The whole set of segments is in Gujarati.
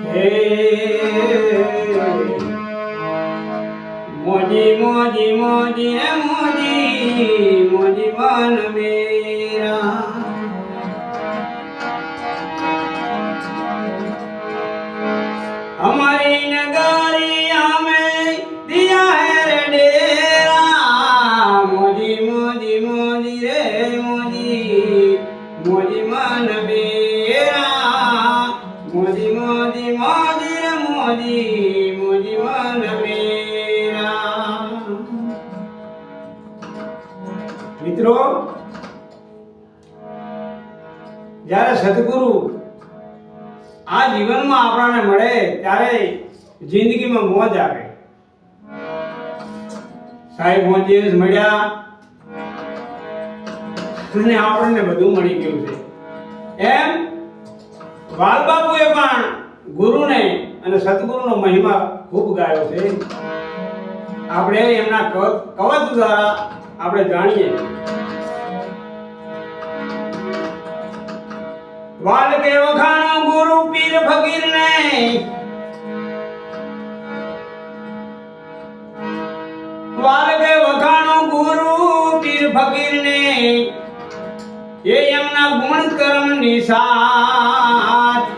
હે મોજી મોજી મોજી રે મોજી મોજી મન મેરા हमारी नगरिया में दिया है रे डेरा मोजी मोजी मोजी रे मोजी मोजी मन बेरा मोजी मोजी मोजी रे मोजी मोजी मन बेरा। મિત્રો જ્યારે સદગુરુ આ જીવનમાં આપણને મળે ત્યારે જિંદગીમાં મોજ આવે। સાહેબ મોજી મળ્યા અને આપણને બધું મળી ગયું છે એમ વાલબાપુએ પણ ગુરુને અને સદગુરુનો મહિમા ખૂબ ગાયો છે। આપણે એમના કવચ દ્વારા આપણે જાણીએ। વાલ કે વખાણો ગુરુ પીર ફકીર ને વાલ કે વખાણો ગુરુ પીર ફકીર ને એ એમના ગુણ કર્મ ની સાથ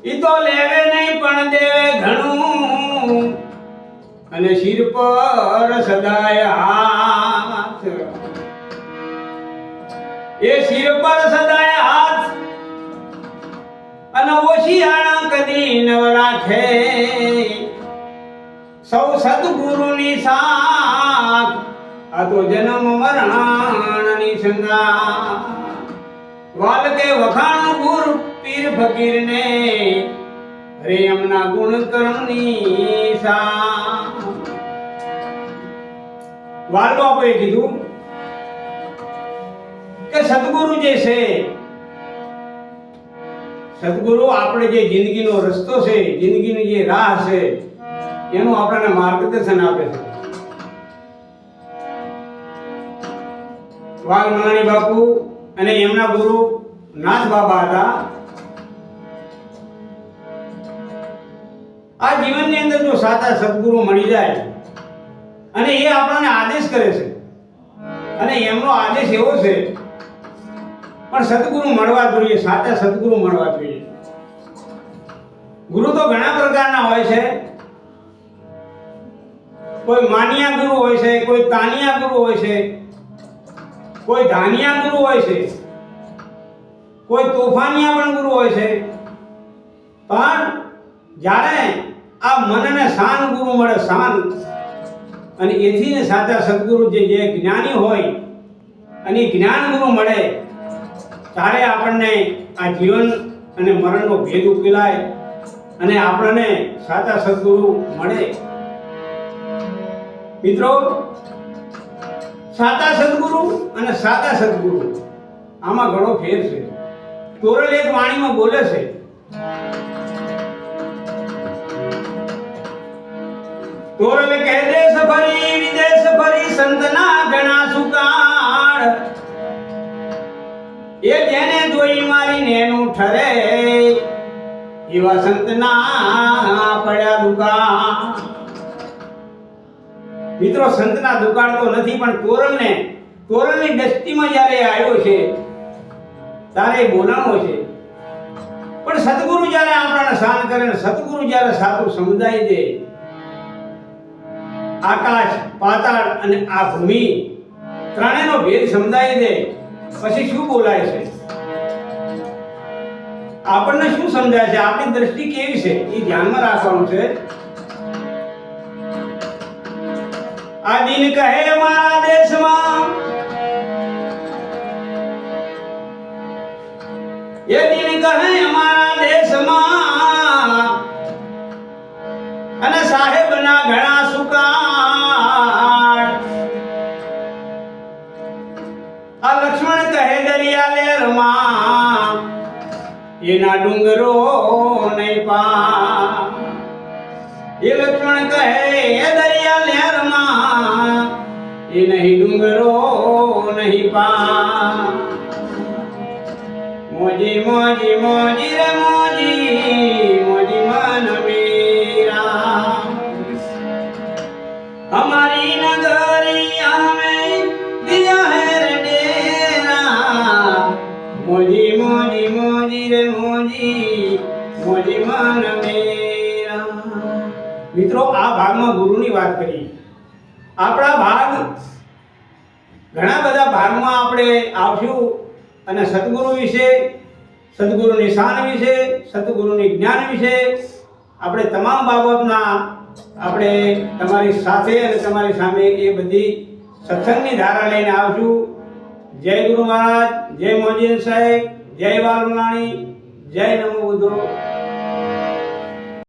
ઈ તો લેવે નહીં પણ દેવે ઘણું અને શિર પર સદાય હાથ એ શિર પર સદાય હાથ અને ઓશિયાણા કદી નવ રાખે સૌ સદગુરુની સાથ આ તો જન્મ મરણની સંગા। વાલ કે વખાણ ગુરુ પીર ફકીર ને રે એમના ગુણ કર્મની સાથ। વાલ બાપુએ કીધું કે સદગુરુ જે છે સદગુરુ આપણે જે જિંદગીનો રસ્તો છે જિંદગીની જે રાહ છે એનું આપણને માર્ગદર્શન આપે છે। વાલ મલાણી બાપુ અને એમના ગુરુ નાથ બાબા હતા। આ જીવનની અંદર જો સાચા સદગુરુ મળી જાય અને એ આપણને આદેશ કરે છે અને એમનો આદેશ એવો છે પણ સદગુરુ મળવા જોઈએ, સાચા સદગુરુ મળવા જોઈએ। ગુરુ તો ઘણા પ્રકારના હોય છે। કોઈ માનિયા ગુરુ હોય છે, કોઈ તાનિયા ગુરુ હોય છે, કોઈ ધાનિયા ગુરુ હોય છે, કોઈ તોફાનિયા પણ ગુરુ હોય છે। પણ જ્યારે આ મનને શાન ગુરુ મળે, શાન, અને એથી ને સાચા સદગુરુ જે જ્ઞાની હોય અને જ્ઞાન ગુરુ મળે ત્યારે આપણને આ જીવન અને મરણનો ભેદ ઉકેલાય અને આપણને સાચા સદગુરુ મળે। મિત્રો, સાચા સદગુરુ અને સાચા સદગુરુ આમાં ઘણો ફેર છે। તોરલ એક વાણીમાં બોલે છે, તોરલ કહે દેશ ફરી વિદેશ ફરી સંતના ઘણા સુકાળ એ જેને જોઈ મારી નેનું ઠરે એવા સંતના પડ્યા દુકાળ। મિત્રો, સંતના દુકાળ તો નથી પણ તોરલની દસ્તીમાં જ્યારે આવ્યો છે ત્યારે બોલાણો છે। પણ સદગુરુ જ્યારે આપણને શાન કરે ને સદગુરુ જ્યારે સાચું સમજાઈ દે, આકાશ પાતાળ અને આ ભૂમિ ત્રણેયનો ભેદ સમજાઈ દે પછી શું બોલાય છે, આપણને શું સમજાય છે, આપણી દ્રષ્ટિ કેવી છે એ ધ્યાનમાં રાખવાનું છે। આ દિન કહે મારા દેશમાં એ દિન કહે અમારા દેશમાં અને સાહેબના ઘણા સુકાળ આ લક્ષ્મણ કહે દરિયા લેરમાં એના ડુંગરો નહીં પા એ લક્ષ્મણ કહે એ દરિયા લેરમાં એ નહીં ડુંગરો નહીં પા। મોજી મોજી મોજી રે મોજી મોજી મન મેરા हमारी नगरिया में दिया है रे डेरा मोजी मोजी मोजी रे मोजी मोजी मन मेरा। મિત્રો આ ભાગમાં ગુરુની વાત કરી. આપણા ભાગ ઘણા બધા ભાગમાં આપણે આવશું અને સદગુરુ વિશે, સદગુરુની શાન વિશે, સદગુરુની જ્ઞાન વિશે આપણે તમામ બાબતના આપણે તમારી સાથે અને તમારી સામે એ બધી સત્સંગની ધારા લઈને આવશું. જય ગુરુ મહારાજ, જય મોજીન સાહેબ, જય વાલમલાણી, જય નમો બુદ્ધો.